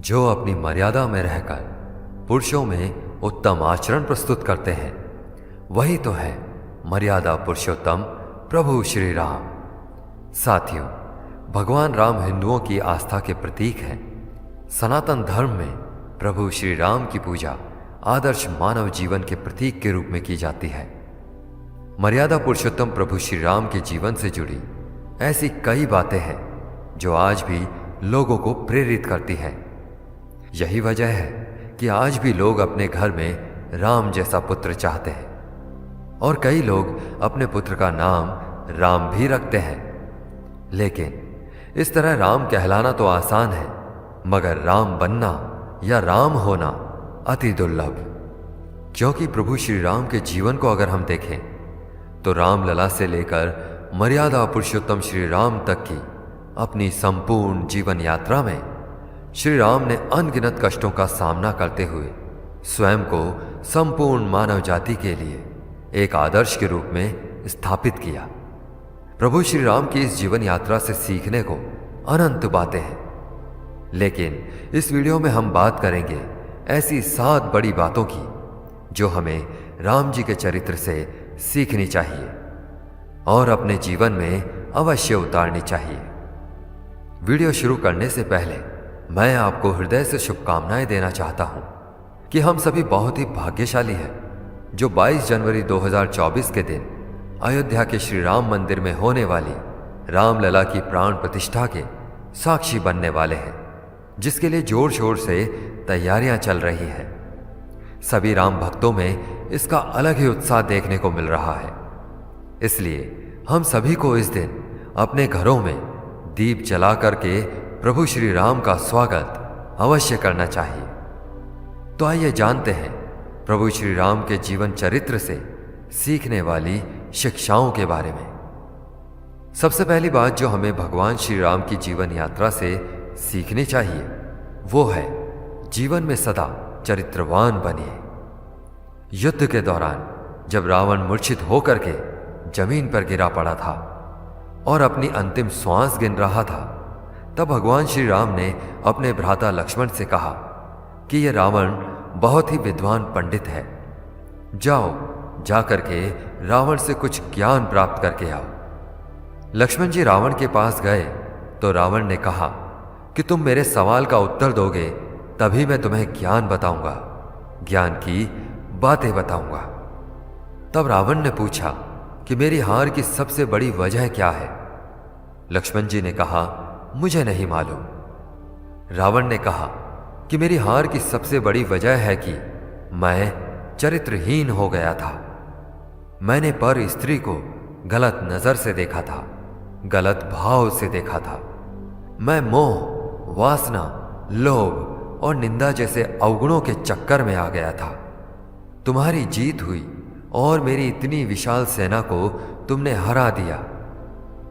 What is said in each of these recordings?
जो अपनी मर्यादा में रहकर पुरुषों में उत्तम आचरण प्रस्तुत करते हैं, वही तो है मर्यादा पुरुषोत्तम प्रभु श्री राम। साथियों, भगवान राम हिंदुओं की आस्था के प्रतीक हैं। सनातन धर्म में प्रभु श्री राम की पूजा आदर्श मानव जीवन के प्रतीक के रूप में की जाती है। मर्यादा पुरुषोत्तम प्रभु श्री राम के जीवन से जुड़ी ऐसी कई बातें हैं जो आज भी लोगों को प्रेरित करती हैं। यही वजह है कि आज भी लोग अपने घर में राम जैसा पुत्र चाहते हैं और कई लोग अपने पुत्र का नाम राम भी रखते हैं। लेकिन इस तरह राम कहलाना तो आसान है, मगर राम बनना या राम होना अति दुर्लभ। क्योंकि प्रभु श्री राम के जीवन को अगर हम देखें तो रामलला से लेकर मर्यादा पुरुषोत्तम श्री राम तक की अपनी संपूर्ण जीवन यात्रा में श्री राम ने अनगिनत कष्टों का सामना करते हुए स्वयं को संपूर्ण मानव जाति के लिए एक आदर्श के रूप में स्थापित किया। प्रभु श्री राम की इस जीवन यात्रा से सीखने को अनंत बातें हैं, लेकिन इस वीडियो में हम बात करेंगे ऐसी 7 बड़ी बातों की जो हमें राम जी के चरित्र से सीखनी चाहिए और अपने जीवन में अवश्य उतारनी चाहिए। वीडियो शुरू करने से पहले मैं आपको हृदय से शुभकामनाएं देना चाहता हूं कि हम सभी बहुत ही भाग्यशाली हैं जो 22 जनवरी 2024 के दिन अयोध्या के श्री राम मंदिर में होने वाली रामलला की प्राण प्रतिष्ठा के साक्षी बनने वाले हैं, जिसके लिए जोर शोर से तैयारियां चल रही हैं। सभी राम भक्तों में इसका अलग ही उत्साह देखने को मिल रहा है। इसलिए हम सभी को इस दिन अपने घरों में दीप जला करके प्रभु श्री राम का स्वागत अवश्य करना चाहिए। तो आइए जानते हैं प्रभु श्री राम के जीवन चरित्र से सीखने वाली शिक्षाओं के बारे में। सबसे पहली बात जो हमें भगवान श्री राम की जीवन यात्रा से सीखनी चाहिए वो है जीवन में सदा चरित्रवान बनिए। युद्ध के दौरान जब रावण मूर्छित होकर के जमीन पर गिरा पड़ा था और अपनी अंतिम श्वास गिन रहा था, तब भगवान श्री राम ने अपने भ्राता लक्ष्मण से कहा कि यह रावण बहुत ही विद्वान पंडित है, जाओ जाकर के रावण से कुछ ज्ञान प्राप्त करके आओ। लक्ष्मण जी रावण के पास गए तो रावण ने कहा कि तुम मेरे सवाल का उत्तर दोगे तभी मैं तुम्हें ज्ञान बताऊंगा, ज्ञान की बातें बताऊंगा। तब रावण ने पूछा कि मेरी हार की सबसे बड़ी वजह क्या है? लक्ष्मण जी ने कहा, मुझे नहीं मालूम। रावण ने कहा कि मेरी हार की सबसे बड़ी वजह है कि मैं चरित्रहीन हो गया था। मैंने पर स्त्री को गलत नजर से देखा था, गलत भाव से देखा था। मैं मोह, वासना, लोभ और निंदा जैसे अवगुणों के चक्कर में आ गया था। तुम्हारी जीत हुई और मेरी इतनी विशाल सेना को तुमने हरा दिया,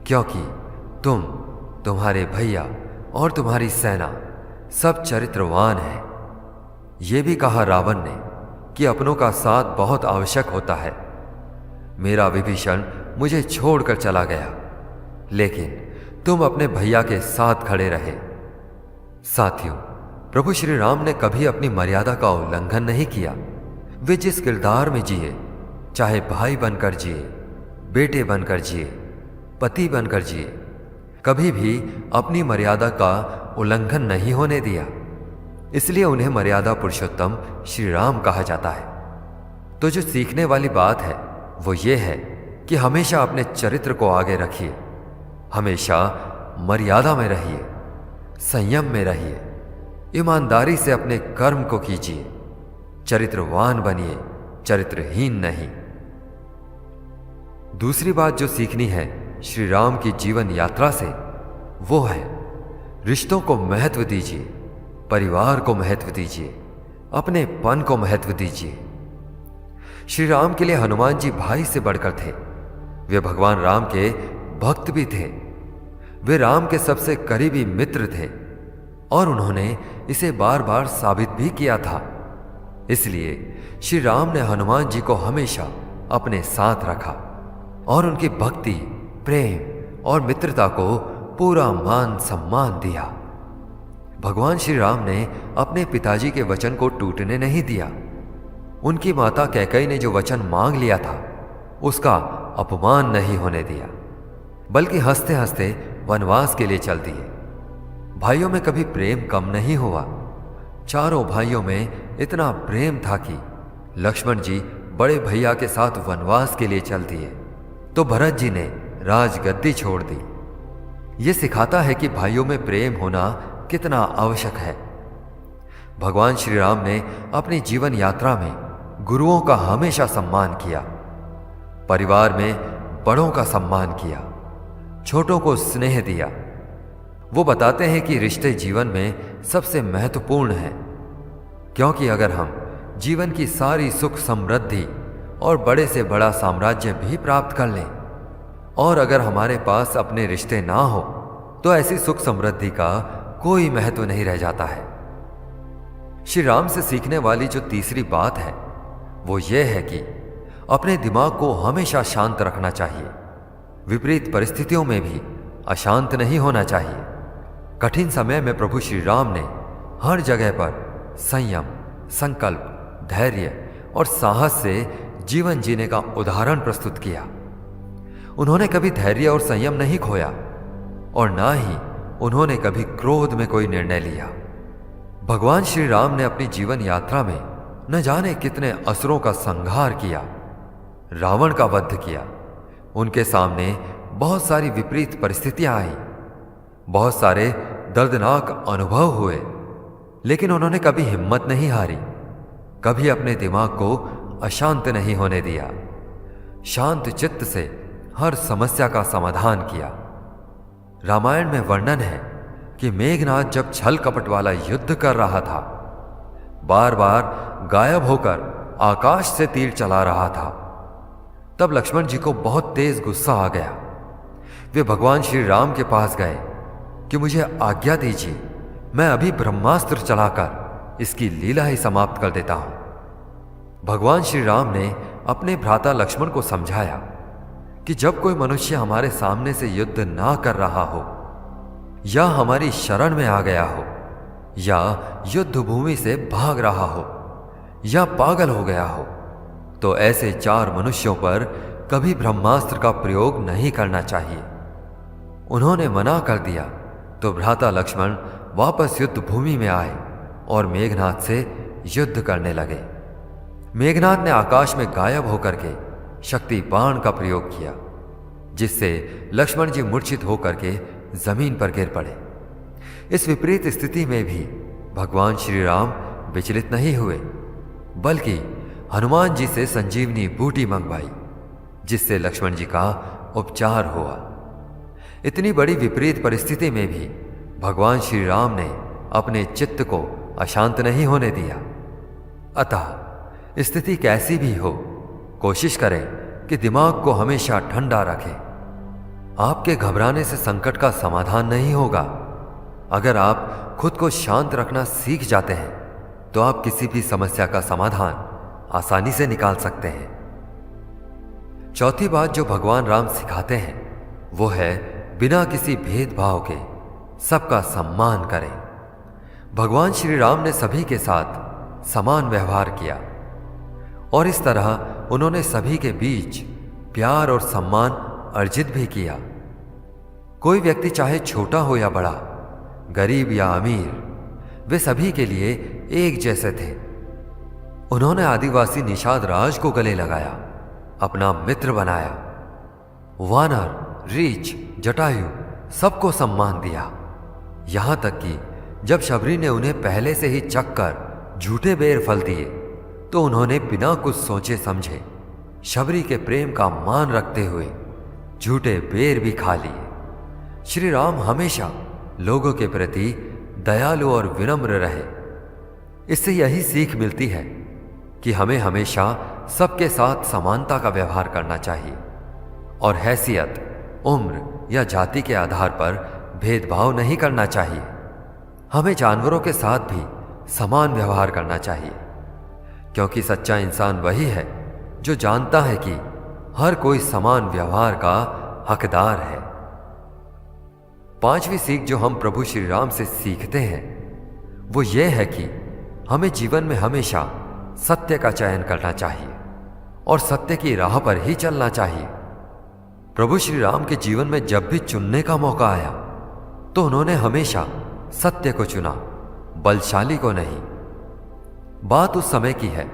क्योंकि तुम, तुम्हारे भैया और तुम्हारी सेना सब चरित्रवान हैं। यह भी कहा रावण ने कि अपनों का साथ बहुत आवश्यक होता है। मेरा विभीषण मुझे छोड़कर चला गया, लेकिन तुम अपने भैया के साथ खड़े रहे। साथियों, प्रभु श्री राम ने कभी अपनी मर्यादा का उल्लंघन नहीं किया। वे जिस किरदार में जिए, चाहे भाई बनकर जिए, बेटे बनकर जिए, पति बनकर जिए, कभी भी अपनी मर्यादा का उल्लंघन नहीं होने दिया। इसलिए उन्हें मर्यादा पुरुषोत्तम श्री राम कहा जाता है। तो जो सीखने वाली बात है वो ये है कि हमेशा अपने चरित्र को आगे रखिए, हमेशा मर्यादा में रहिए, संयम में रहिए, ईमानदारी से अपने कर्म को कीजिए, चरित्रवान बनिए, चरित्रहीन नहीं। दूसरी बात जो सीखनी है श्री राम की जीवन यात्रा से वो है रिश्तों को महत्व दीजिए, परिवार को महत्व दीजिए, अपने पन को महत्व दीजिए। श्री राम के लिए हनुमान जी भाई से बढ़कर थे। वे भगवान राम के भक्त भी थे। वे राम के सबसे करीबी मित्र थे और उन्होंने इसे बार बार साबित भी किया था। इसलिए श्री राम ने हनुमान जी को हमेशा अपने साथ रखा और उनकी भक्ति, प्रेम और मित्रता को पूरा मान सम्मान दिया। भगवान श्री राम ने अपने पिताजी के वचन को टूटने नहीं दिया। उनकी माता कैकेयी ने जो वचन मांग लिया था उसका अपमान नहीं होने दिया, बल्कि हंसते हंसते वनवास के लिए चल दिए। भाइयों में कभी प्रेम कम नहीं हुआ। चारों भाइयों में इतना प्रेम था कि लक्ष्मण जी बड़े भैया के साथ वनवास के लिए चल दिए तो भरत जी ने राजगद्दी छोड़ दी। ये सिखाता है कि भाइयों में प्रेम होना कितना आवश्यक है। भगवान श्री राम ने अपनी जीवन यात्रा में गुरुओं का हमेशा सम्मान किया, परिवार में बड़ों का सम्मान किया, छोटों को स्नेह दिया। वो बताते हैं कि रिश्ते जीवन में सबसे महत्वपूर्ण हैं, क्योंकि अगर हम जीवन की सारी सुख समृद्धि और बड़े से बड़ा साम्राज्य भी प्राप्त कर लें और अगर हमारे पास अपने रिश्ते ना हो तो ऐसी सुख समृद्धि का कोई महत्व नहीं रह जाता है। श्री राम से सीखने वाली जो तीसरी बात है वो ये है कि अपने दिमाग को हमेशा शांत रखना चाहिए। विपरीत परिस्थितियों में भी अशांत नहीं होना चाहिए। कठिन समय में प्रभु श्री राम ने हर जगह पर संयम, संकल्प, धैर्य और साहस से जीवन जीने का उदाहरण प्रस्तुत किया। उन्होंने कभी धैर्य और संयम नहीं खोया और ना ही उन्होंने कभी क्रोध में कोई निर्णय लिया। भगवान श्री राम ने अपनी जीवन यात्रा में न जाने कितने असुरों का संहार किया, रावण का वध किया। उनके सामने बहुत सारी विपरीत परिस्थितियां आई, बहुत सारे दर्दनाक अनुभव हुए, लेकिन उन्होंने कभी हिम्मत नहीं हारी, कभी अपने दिमाग को अशांत नहीं होने दिया। शांत चित्त से हर समस्या का समाधान किया। रामायण में वर्णन है कि मेघनाद जब छल कपट वाला युद्ध कर रहा था, बार बार गायब होकर आकाश से तीर चला रहा था, तब लक्ष्मण जी को बहुत तेज गुस्सा आ गया। वे भगवान श्री राम के पास गए कि मुझे आज्ञा दीजिए, मैं अभी ब्रह्मास्त्र चलाकर इसकी लीला ही समाप्त कर देता हूं। भगवान श्री राम ने अपने भ्राता लक्ष्मण को समझाया कि जब कोई मनुष्य हमारे सामने से युद्ध ना कर रहा हो या हमारी शरण में आ गया हो या युद्ध भूमि से भाग रहा हो या पागल हो गया हो तो ऐसे 4 मनुष्यों पर कभी ब्रह्मास्त्र का प्रयोग नहीं करना चाहिए। उन्होंने मना कर दिया तो भ्राता लक्ष्मण वापस युद्ध भूमि में आए और मेघनाद से युद्ध करने लगे। मेघनाद ने आकाश में गायब होकर के शक्ति बाण का प्रयोग किया, जिससे लक्ष्मण जी मूर्छित होकर के जमीन पर गिर पड़े। इस विपरीत स्थिति में भी भगवान श्री राम विचलित नहीं हुए, बल्कि हनुमान जी से संजीवनी बूटी मंगवाई, जिससे लक्ष्मण जी का उपचार हुआ। इतनी बड़ी विपरीत परिस्थिति में भी भगवान श्री राम ने अपने चित्त को अशांत नहीं होने दिया। अतः स्थिति कैसी भी हो, कोशिश करें कि दिमाग को हमेशा ठंडा रखें। आपके घबराने से संकट का समाधान नहीं होगा। अगर आप खुद को शांत रखना सीख जाते हैं तो आप किसी भी समस्या का समाधान आसानी से निकाल सकते हैं। चौथी बात जो भगवान राम सिखाते हैं वो है बिना किसी भेदभाव के सबका सम्मान करें। भगवान श्री राम ने सभी के साथ समान व्यवहार किया और इस तरह उन्होंने सभी के बीच प्यार और सम्मान अर्जित भी किया। कोई व्यक्ति चाहे छोटा हो या बड़ा, गरीब या अमीर, वे सभी के लिए एक जैसे थे। उन्होंने आदिवासी निषाद राज को गले लगाया, अपना मित्र बनाया। वानर, रीछ, जटायु सबको सम्मान दिया। यहां तक कि जब शबरी ने उन्हें पहले से ही चख कर झूठे बेर फल दिए तो उन्होंने बिना कुछ सोचे समझे शबरी के प्रेम का मान रखते हुए झूठे बेर भी खा लिए। श्री राम हमेशा लोगों के प्रति दयालु और विनम्र रहे। इससे यही सीख मिलती है कि हमें हमेशा सबके साथ समानता का व्यवहार करना चाहिए और हैसियत, उम्र या जाति के आधार पर भेदभाव नहीं करना चाहिए। हमें जानवरों के साथ भी समान व्यवहार करना चाहिए, क्योंकि सच्चा इंसान वही है जो जानता है कि हर कोई समान व्यवहार का हकदार है। 5वीं सीख जो हम प्रभु श्री राम से सीखते हैं वो ये है कि हमें जीवन में हमेशा सत्य का चयन करना चाहिए और सत्य की राह पर ही चलना चाहिए। प्रभु श्री राम के जीवन में जब भी चुनने का मौका आया तो उन्होंने हमेशा सत्य को चुना, बलशाली को नहीं। बात उस समय की है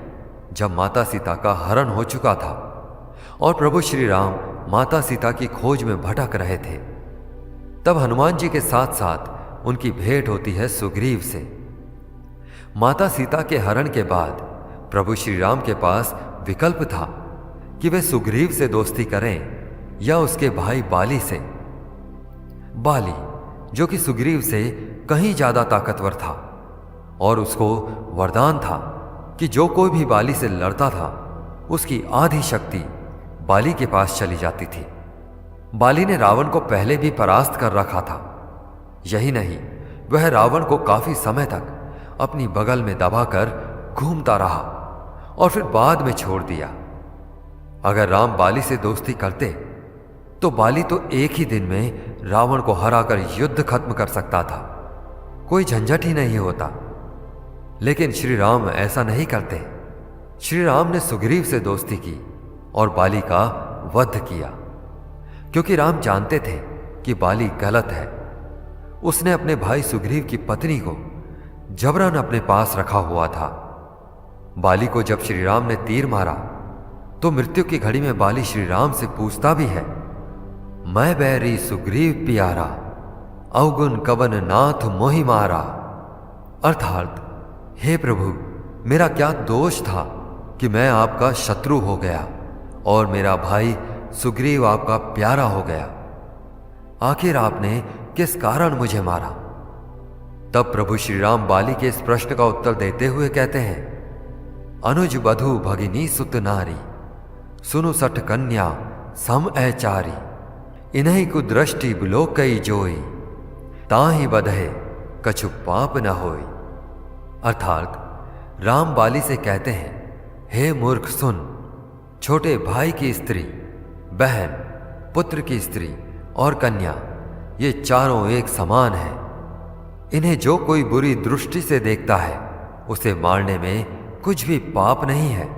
जब माता सीता का हरण हो चुका था और प्रभु श्री राम माता सीता की खोज में भटक रहे थे। तब हनुमान जी के साथ साथ उनकी भेंट होती है सुग्रीव से। माता सीता के हरण के बाद प्रभु श्री राम के पास विकल्प था कि वे सुग्रीव से दोस्ती करें या उसके भाई बाली से। बाली जो कि सुग्रीव से कहीं ज्यादा ताकतवर था और उसको वरदान था कि जो कोई भी बाली से लड़ता था उसकी आधी शक्ति बाली के पास चली जाती थी। बाली ने रावण को पहले भी परास्त कर रखा था। यही नहीं, वह रावण को काफी समय तक अपनी बगल में दबाकर घूमता रहा और फिर बाद में छोड़ दिया। अगर राम बाली से दोस्ती करते तो बाली तो एक ही दिन में रावण को हराकर युद्ध खत्म कर सकता था, कोई झंझट ही नहीं होता। लेकिन श्री राम ऐसा नहीं करते। श्री राम ने सुग्रीव से दोस्ती की और बाली का वध किया, क्योंकि राम जानते थे कि बाली गलत है। उसने अपने भाई सुग्रीव की पत्नी को जबरन अपने पास रखा हुआ था। बाली को जब श्री राम ने तीर मारा तो मृत्यु की घड़ी में बाली श्री राम से पूछता भी है, मैं बैरी सुग्रीव प्यारा, अवगुण कवन नाथ मोहि मारा। अर्थात, हे प्रभु, मेरा क्या दोष था कि मैं आपका शत्रु हो गया और मेरा भाई सुग्रीव आपका प्यारा हो गया। आखिर आपने किस कारण मुझे मारा? तब प्रभु श्री राम बाली के इस प्रश्न का उत्तर देते हुए कहते हैं, अनुज बधु भगिनी सुत नारी, सुनु सठ कन्या सम ऐचारी, इन्हीं कुदृष्टि बुलो कई जोई, ताहि बधे कछु पाप न होई। अर्थात राम बाली से कहते हैं, हे मूर्ख सुन, छोटे भाई की स्त्री, बहन, पुत्र की स्त्री और कन्या, ये चारों एक समान हैं। इन्हें जो कोई बुरी दृष्टि से देखता है उसे मारने में कुछ भी पाप नहीं है।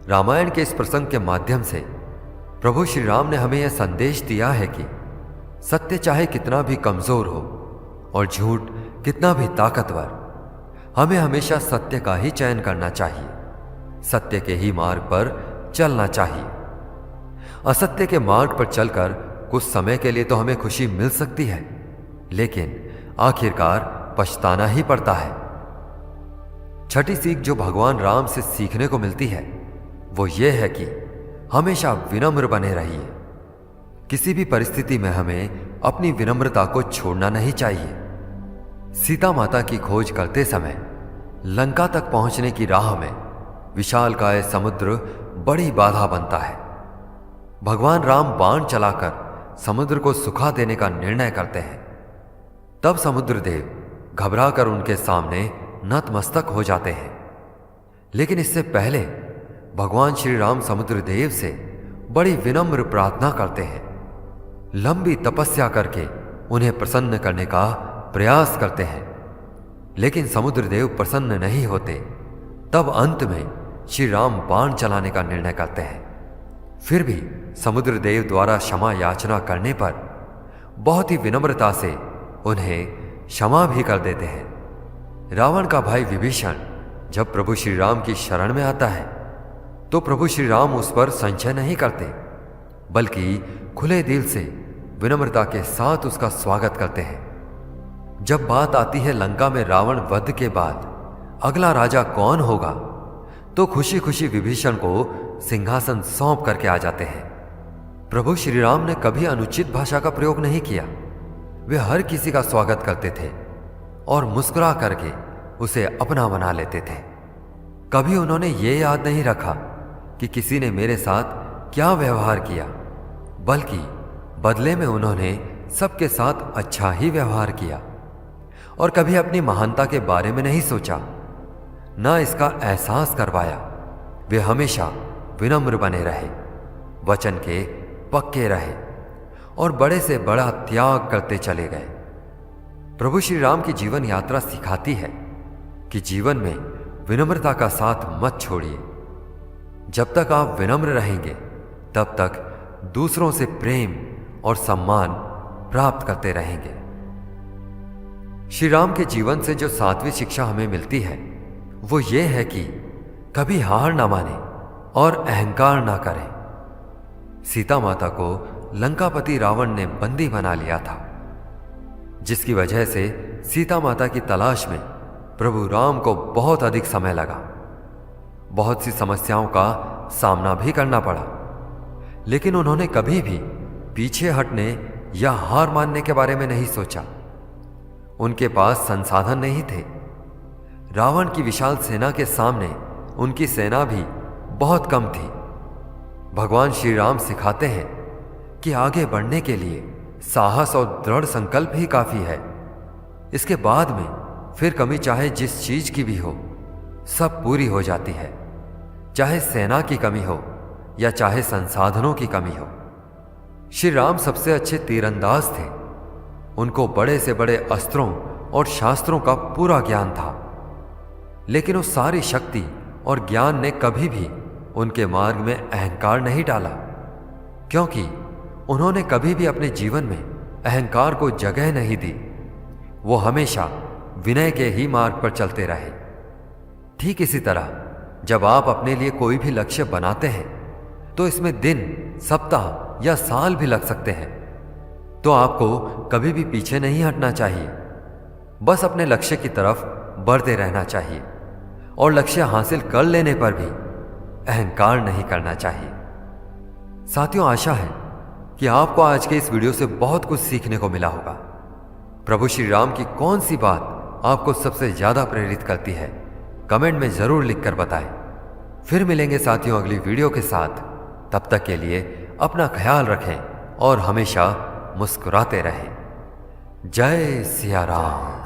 रामायण के इस प्रसंग के माध्यम से प्रभु श्री राम ने हमें यह संदेश दिया है कि सत्य चाहे कितना भी कमजोर हो और झूठ कितना भी ताकतवर, हमें हमेशा सत्य का ही चयन करना चाहिए, सत्य के ही मार्ग पर चलना चाहिए। असत्य के मार्ग पर चलकर कुछ समय के लिए तो हमें खुशी मिल सकती है, लेकिन आखिरकार पछताना ही पड़ता है। छठी सीख जो भगवान राम से सीखने को मिलती है वो ये है कि हमेशा विनम्र बने रहिए। किसी भी परिस्थिति में हमें अपनी विनम्रता को छोड़ना नहीं चाहिए। सीता माता की खोज करते समय लंका तक पहुंचने की राह में विशालकाय समुद्र बड़ी बाधा बनता है। भगवान राम बाण चलाकर समुद्र को सुखा देने का निर्णय करते हैं। तब समुद्रदेव घबराकर उनके सामने नतमस्तक हो जाते हैं। लेकिन इससे पहले भगवान श्री राम समुद्रदेव से बड़ी विनम्र प्रार्थना करते हैं, लंबी तपस्या करके उन्हें प्रसन्न करने का प्रयास करते हैं। लेकिन समुद्रदेव प्रसन्न नहीं होते। तब अंत में श्री राम बाण चलाने का निर्णय करते हैं। फिर भी समुद्रदेव द्वारा क्षमा याचना करने पर बहुत ही विनम्रता से उन्हें क्षमा भी कर देते हैं। रावण का भाई विभीषण जब प्रभु श्री राम की शरण में आता है तो प्रभु श्री राम उस पर संशय नहीं करते, बल्कि खुले दिल से विनम्रता के साथ उसका स्वागत करते हैं। जब बात आती है लंका में रावण वध के बाद अगला राजा कौन होगा, तो खुशी खुशी विभीषण को सिंहासन सौंप करके आ जाते हैं। प्रभु श्री राम ने कभी अनुचित भाषा का प्रयोग नहीं किया। वे हर किसी का स्वागत करते थे और मुस्कुरा करके उसे अपना बना लेते थे। कभी उन्होंने ये याद नहीं रखा कि किसी ने मेरे साथ क्या व्यवहार किया, बल्कि बदले में उन्होंने सबके साथ अच्छा ही व्यवहार किया और कभी अपनी महानता के बारे में नहीं सोचा, ना इसका एहसास करवाया। वे हमेशा विनम्र बने रहे, वचन के पक्के रहे और बड़े से बड़ा त्याग करते चले गए। प्रभु श्री राम की जीवन यात्रा सिखाती है कि जीवन में विनम्रता का साथ मत छोड़िए। जब तक आप विनम्र रहेंगे तब तक दूसरों से प्रेम और सम्मान प्राप्त करते रहेंगे। श्री राम के जीवन से जो 7वीं शिक्षा हमें मिलती है वो ये है कि कभी हार ना माने और अहंकार ना करें। सीता माता को लंकापति रावण ने बंदी बना लिया था, जिसकी वजह से सीता माता की तलाश में प्रभु राम को बहुत अधिक समय लगा। बहुत सी समस्याओं का सामना भी करना पड़ा, लेकिन उन्होंने कभी भी पीछे हटने या हार मानने के बारे में नहीं सोचा। उनके पास संसाधन नहीं थे। रावण की विशाल सेना के सामने उनकी सेना भी बहुत कम थी। भगवान श्री राम सिखाते हैं कि आगे बढ़ने के लिए साहस और दृढ़ संकल्प ही काफी है। इसके बाद में फिर कमी चाहे जिस चीज की भी हो, सब पूरी हो जाती है। चाहे सेना की कमी हो या चाहे संसाधनों की कमी हो। श्री राम सबसे अच्छे तीरंदाज थे। उनको बड़े से बड़े अस्त्रों और शास्त्रों का पूरा ज्ञान था, लेकिन उस सारी शक्ति और ज्ञान ने कभी भी उनके मार्ग में अहंकार नहीं डाला, क्योंकि उन्होंने कभी भी अपने जीवन में अहंकार को जगह नहीं दी। वो हमेशा विनय के ही मार्ग पर चलते रहे। ठीक इसी तरह जब आप अपने लिए कोई भी लक्ष्य बनाते हैं तो इसमें दिन, सप्ताह या साल भी लग सकते हैं, तो आपको कभी भी पीछे नहीं हटना चाहिए। बस अपने लक्ष्य की तरफ बढ़ते रहना चाहिए और लक्ष्य हासिल कर लेने पर भी अहंकार नहीं करना चाहिए। साथियों, आशा है कि आपको आज के इस वीडियो से बहुत कुछ सीखने को मिला होगा। प्रभु श्री राम की कौन सी बात आपको सबसे ज्यादा प्रेरित करती है, कमेंट में जरूर लिखकर बताएं। फिर मिलेंगे साथियों अगली वीडियो के साथ। तब तक के लिए अपना ख्याल रखें और हमेशा मुस्कुराते रहें। जय सिया राम।